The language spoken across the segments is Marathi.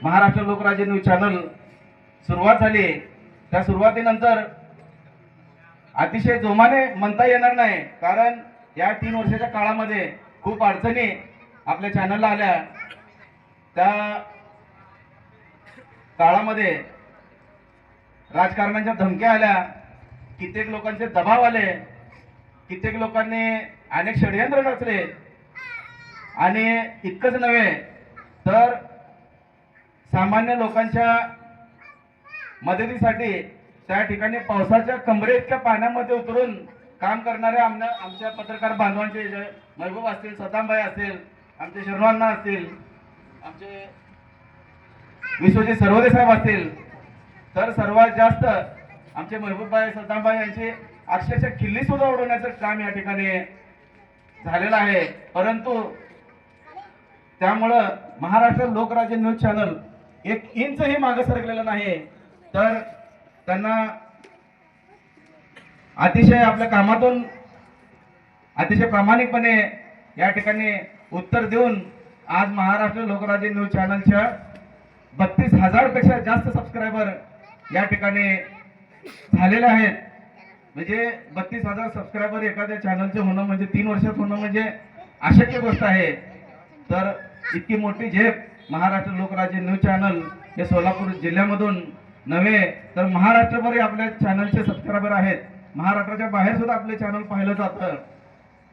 महाराष्ट्र लोकराज्य न्यूज चॅनल सुरुवात झाली, त्या सुरुवातीनंतर अतिशय जोमाने म्हणता येणार नाही, कारण या 3 वर्षाच्या काळामध्ये खूप अडचणी आपल्या चॅनलला आल्या। त्या काळामध्ये राजकारणाच्या धमक्या आल्या, कित्येक लोकांचे दबाव आले, कित्येक लोकांनी अनेक षडयंत्र रचले आणि इतकंच नव्हे तर सामान्य लोकांच्या मदतीसाठी त्या ठिकाणी पावसाच्या कमरेइतक्या पाण्यामध्ये उतरून काम करणाऱ्या आमच्या पत्रकार बांधवांचे महबूब असतील, सदामभाई असतील, आमचे शरणवांना असतील, आमचे विश्वजित सर्वदे साहेब असतील, तर सर्वात जास्त आमचे महबूबभाई, सदामभाई यांची अक्षरशः खिल्ली सुद्धा उडवण्याचं काम या ठिकाणी झालेलं आहे। परंतु त्यामुळं महाराष्ट्र लोकराज्य न्यूज चॅनल 1 इंचही मागे सरकलेलं नाही, तर त्यांना अतिशय आपल्या कामातून अतिशय प्रामाणिकपणे या ठिकाणी उत्तर देऊन आज महाराष्ट्र लोकराज्य न्यूज चॅनलच्या 32,000 पेक्षा जास्त सबस्क्रायबर या ठिकाणी झालेले आहेत। म्हणजे 32,000 सबस्क्रायबर एखाद्या चॅनलचे होणं म्हणजे 3 वर्षात होणं म्हणजे अशक्य गोष्ट आहे। तर इतकी मोठी झेप महाराष्ट्र लोकराज्य न्यूज चॅनल हे सोलापूर जिल्ह्यामधून नव्हे तर महाराष्ट्रभर आपल्या चॅनलचे सबस्क्रायबर आहेत, महाराष्ट्राच्या बाहेर सुद्धा आपले चॅनल पाहिलं जातं।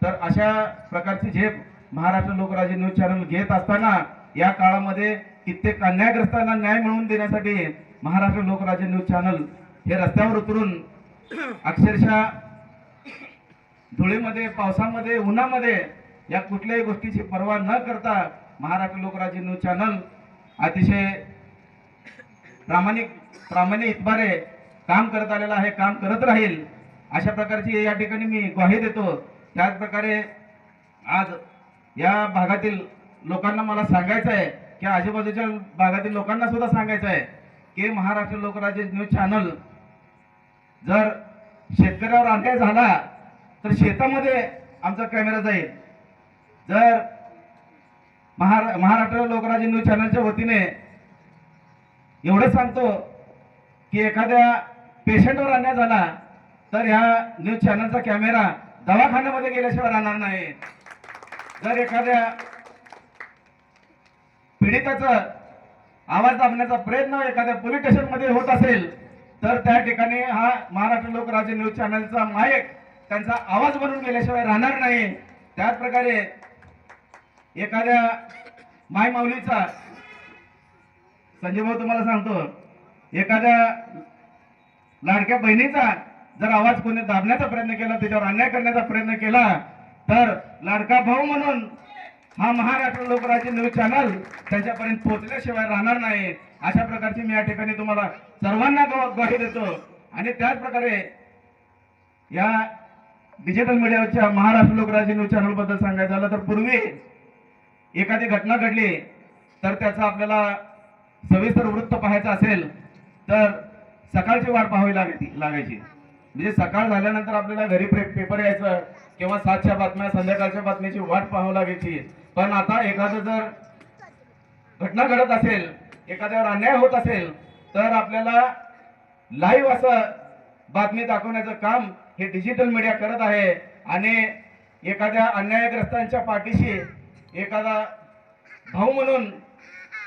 तर अशा प्रकारची झेप महाराष्ट्र लोकराज्य न्यूज चॅनल घेत असताना या काळामध्ये कित्येक अन्यायग्रस्तांना न्याय मिळवून देण्यासाठी महाराष्ट्र लोकराज्य न्यूज चॅनल हे रस्त्यावर उतरून अक्षरशः धुळीमध्ये, पावसामध्ये, उन्हामध्ये या कुठल्याही गोष्टीची पर्वा न करता महाराष्ट्र लोकराज्य न्यूज चॅनल अतिशय प्रामाणिक इतबारे काम करत आलेला आहे, काम करत राहील, अशा प्रकारची या ठिकाणी मी ग्वाही देतो। त्याच प्रकारे आज या भागातील लोकांना मला सांगायचं आहे की आजूबाजूच्या भागातील लोकांना सुद्धा सांगायचं आहे की महाराष्ट्र लोकराज्य न्यूज चॅनल जर शेतकऱ्यावर अन्याय झाला तर शेतामध्ये आमचा कॅमेरा जाईल। जर महाराष्ट्र लोकराज्य न्यूज चॅनलच्या वतीने एवढं सांगतो की एखाद्या पेशंटवर अन्याय झाला तर ह्या न्यूज चॅनलचा कॅमेरा दवाखान्यामध्ये गेल्याशिवाय राहणार नाही। जर एखाद्या पीडिताचा आवाज दाबण्याचा प्रयत्न एखाद्या पोलीस स्टेशनमध्ये होत असेल तर त्या ठिकाणी हा महाराष्ट्र लोकराज्य न्यूज चॅनलचा माईक त्यांचा आवाज बनून गेल्याशिवाय राहणार नाही। त्याच प्रकारे एखाद्या माय माऊलीचा, संजय भाऊ तुम्हाला सांगतो, एखाद्या लाडक्या बहिणीचा जर आवाज कोणी दाबण्याचा प्रयत्न केला, त्याच्यावर अन्याय करण्याचा प्रयत्न केला तर लाडका भाऊ म्हणून हा महाराष्ट्र लोकराज्य न्यूज चॅनल त्यांच्यापर्यंत पोहोचल्याशिवाय राहणार नाही। अशा प्रकारची मी या ठिकाणी तुम्हाला सर्वांना ग्वाही देतो। आणि त्याच प्रकारे या डिजिटल मीडियाच्या महाराष्ट्र लोकराज्य न्यूज चॅनल बद्दल सांगायचं झालं तर पूर्वी एखादी घटना घडली तर त्याचा आपल्याला सविस्तर वृत्त पाहायचं असेल तर सकाळची वाट पाहावी लागायची। म्हणजे सकाळ झाल्यानंतर आपल्याला घरी पेपर यायचं किंवा 7च्या बातम्या, संध्याकाळच्या बातम्याची वाट पाहावी लागायची। पण आता एखादं जर घटना घडत असेल, एखाद्यावर अन्याय होत असेल तर आपल्याला लाईव्ह असं बातमी दाखवण्याचं काम हे डिजिटल मीडिया करत आहे। आणि एखाद्या अन्यायग्रस्तांच्या पाठीशी एखादा भाऊ म्हणून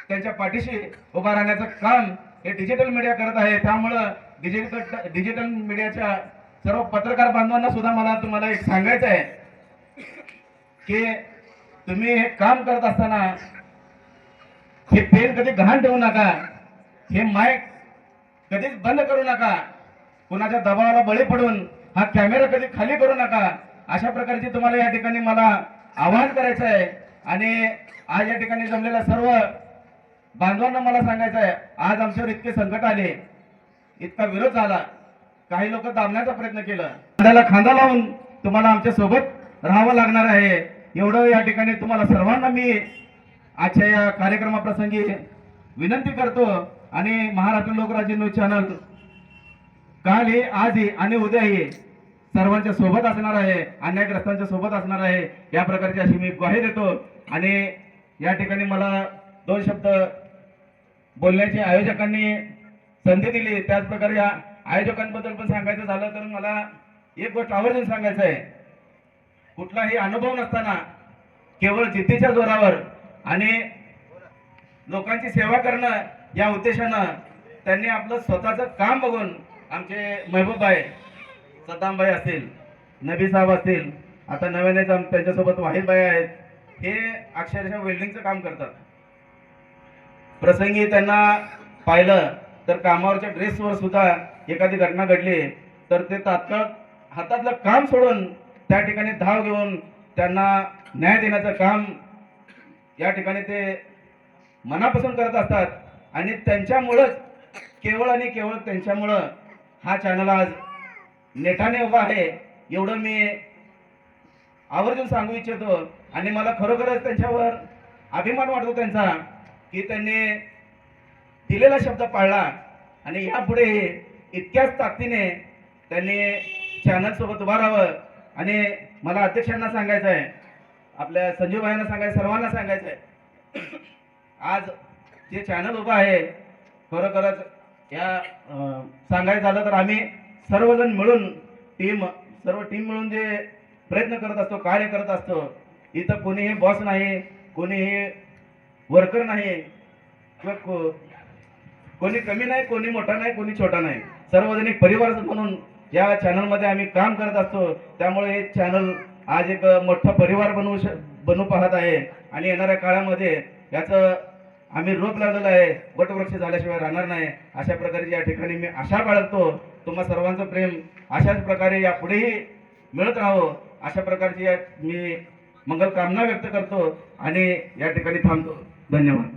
त्यांच्या पाठीशी उभा राहण्याचं काम हे डिजिटल मीडिया करत आहे। त्यामुळं डिजिटल मीडियाच्या सर्व पत्रकार बांधवांना सुद्धा मला तुम्हाला एक सांगायचं आहे की तुम्ही हे काम करत असताना हे पेन कधी गहाण ठेवू नका, हे माईक कधीच बंद करू नका, कुणाच्या दबावाला बळी पडून हा कॅमेरा कधी खाली करू नका। अशा प्रकारची तुम्हाला या ठिकाणी मला आवाहन करायचं आहे। आणि आज या ठिकाणी जमलेल्या सर्व बांधवांना मला सांगायचं आहे, आज आमच्यावर इतके संकट आले, इतका विरोध झाला, काही लोक दाबण्याचा प्रयत्न केला, खांद्याला खांदा लावून तुम्हाला आमच्या सोबत राहावं लागणार आहे। एवढं या ठिकाणी तुम्हाला सर्वांना मी आजच्या या कार्यक्रमाप्रसंगी विनंती करतो। आणि महाराष्ट्र लोकराज्य न्यूज चॅनल कालही, आजही आणि उद्याही सर्वांच्या सोबत असणार आहे, अन्यायग्रस्तांच्या सोबत असणार आहे, या प्रकारची अशी मी ग्वाही देतो। आणि या ठिकाणी मला 2 शब्द बोलण्याची आयोजकांनी संधी दिली, त्याचप्रकारे या आयोजकांबद्दल पण सांगायचं झालं तर मला एक गोष्ट आवर्जून सांगायचं आहे. कुठलाही अनुभव नसताना केवळ जिद्दीच्या जोरावर आणि लोकांची सेवा करणं या उद्देशानं त्यांनी आपलं स्वतःचं काम बघून आमचे महबूबभाई, सद्दामभाई असतील, नबी साहेब असतील, आता नव्यानेच त्यांच्यासोबत वाहिदभाई आहेत, हे अक्षरशः वेल्डिंगचं काम करतात. प्रसंगी त्यांना पाहिलं तर कामावरच्या ड्रेसवर सुद्धा एखादी घटना घडली तर ते तात्काळ हातातलं काम सोडून त्या ठिकाणी धाव घेऊन त्यांना न्याय देण्याचं काम या ठिकाणी ते मनापासून करत असतात. आणि त्यांच्यामुळंच, केवळ आणि केवळ त्यांच्यामुळं हा चॅनल आज नेटाने उभा आहे, एवढं मी आवर्जून सांगू इच्छितो. आणि मला खरोखरच त्यांच्यावर अभिमान वाटतो त्यांचा, की त्यांनी दिलेला शब्द पाळला आणि यापुढे इतक्याच ताकदीने त्यांनी चॅनल सोबत उभा राहावं. आणि मला अध्यक्षांना सांगायचं आहे, आपल्या संजीव भाईंना सांगायचं, सर्वांना सांगायचं आहे, आज जे चॅनल उभं आहे खरोखरच या सांगायचं झालं तर आम्ही सर्वजण मिळून सर्व टीम मिळून जे प्रयत्न करत असतो, कार्य करत असतो. इथं कोणीही बॉस नाही, कोणीही वर्कर नाही, किंवा कोणी कमी नाही, कोणी मोठा नाही, कोणी छोटा नाही, सर्वजण एक परिवार म्हणून या चॅनलमध्ये आम्ही काम करत असतो. त्यामुळे हे चॅनल आज एक मोठा परिवार बनू पाहत आहे आणि येणाऱ्या काळामध्ये याचं आम्ही रोप लावलेला आहे, वटवृक्ष झाल्याशिवाय राहणार नाही. अशा प्रकारे या ठिकाणी मी आशा बाळगतो, तुम्हा सर्वांचं प्रेम अशाच प्रकारे यापुढेही मिळत राहावं, अशा प्रकारची मी मंगल कामना व्यक्त करतो आणि या ठिकाणी थांबतो. धन्यवाद.